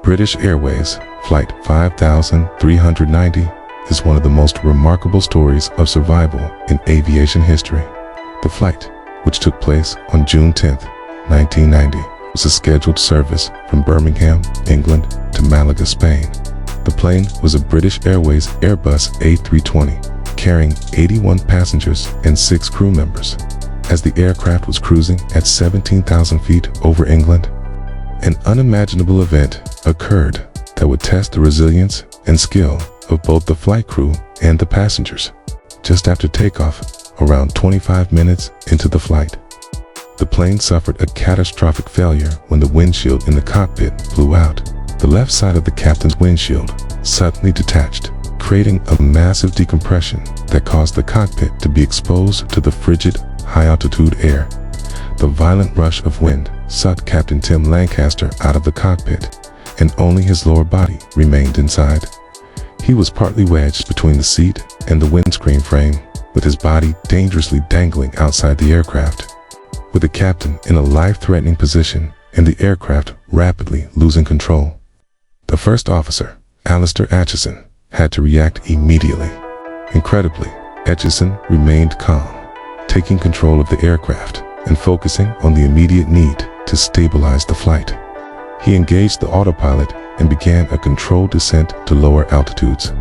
British Airways Flight 5390 is one of the most remarkable stories of survival in aviation history. The flight, which took place on June 10, 1990, was a scheduled service from Birmingham, England to Málaga, Spain. The plane was a British Airways Airbus A320, carrying 81 passengers and 6 crew members. As the aircraft was cruising at 17,000 feet over England, an unimaginable event occurred that would test the resilience and skill of both the flight crew and the passengers. Just after takeoff, around 25 minutes into the flight, the plane suffered a catastrophic failure when the windshield in the cockpit blew out. The left side of the captain's windshield suddenly detached, creating a massive decompression that caused the cockpit to be exposed to the frigid, high-altitude air. The violent rush of wind sucked Captain Tim Lancaster out of the cockpit, and only his lower body remained inside. He was partly wedged between the seat and the windscreen frame, with his body dangerously dangling outside the aircraft. With the captain in a life-threatening position and the aircraft rapidly losing control, the first officer, Alistair Aitchison, had to react immediately. Incredibly, Aitchison remained calm, taking control of the aircraft and focusing on the immediate need to stabilize the flight. He engaged the autopilot and began a controlled descent to lower altitudes.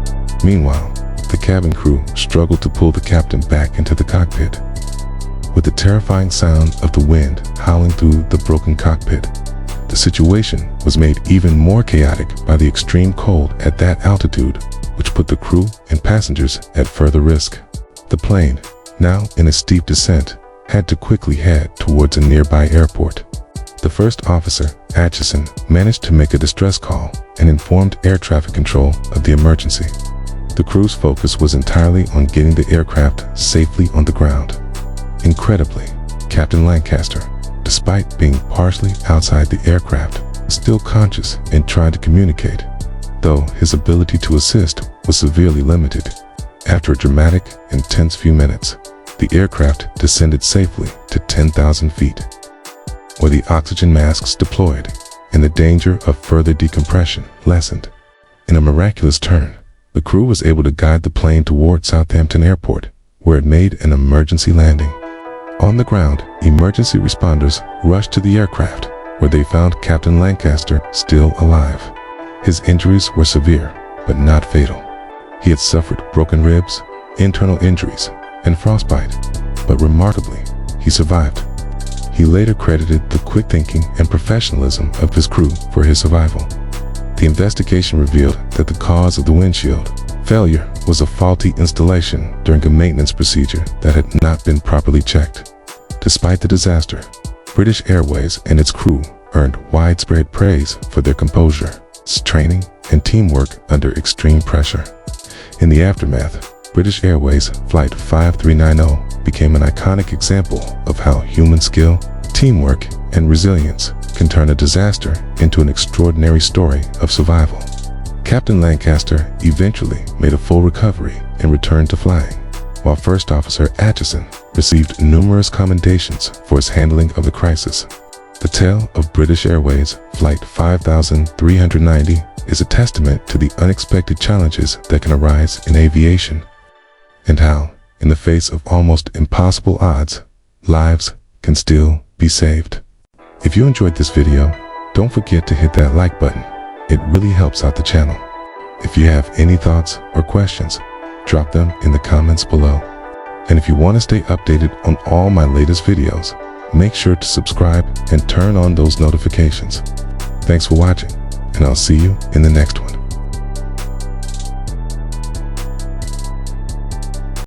Meanwhile, the cabin crew struggled to pull the captain back into the cockpit. With the terrifying sound of the wind howling through the broken cockpit, the situation was made even more chaotic by the extreme cold at that altitude, which put the crew and passengers at further risk. The plane, now in a steep descent, had to quickly head towards a nearby airport. The first officer, Aitchison, managed to make a distress call and informed air traffic control of the emergency. The crew's focus was entirely on getting the aircraft safely on the ground. Incredibly, Captain Lancaster, despite being partially outside the aircraft, was still conscious and tried to communicate, though his ability to assist was severely limited. After a dramatic and tense few minutes, the aircraft descended safely to 10,000 feet, where the oxygen masks deployed and the danger of further decompression lessened. In a miraculous turn, the crew was able to guide the plane toward Southampton Airport, where it made an emergency landing. On the ground, emergency responders rushed to the aircraft, where they found Captain Lancaster still alive. His injuries were severe, but not fatal. He had suffered broken ribs, internal injuries, and frostbite, but remarkably, he survived. He later credited the quick thinking and professionalism of his crew for his survival. The investigation revealed that the cause of the windshield failure was a faulty installation during a maintenance procedure that had not been properly checked. Despite the disaster, British Airways and its crew earned widespread praise for their composure, training, and teamwork under extreme pressure. In the aftermath, British Airways Flight 5390 became an iconic example of how human skill, teamwork, and resilience can turn a disaster into an extraordinary story of survival. Captain Lancaster eventually made a full recovery and returned to flying, while First Officer Aitchison received numerous commendations for his handling of the crisis. The tale of British Airways Flight 5390 is a testament to the unexpected challenges that can arise in aviation, and how, in the face of almost impossible odds, lives can still be saved. If you enjoyed this video, don't forget to hit that like button. It really helps out the channel. If you have any thoughts or questions, drop them in the comments below. And if you want to stay updated on all my latest videos, make sure to subscribe and turn on those notifications. Thanks for watching, and I'll see you in the next one.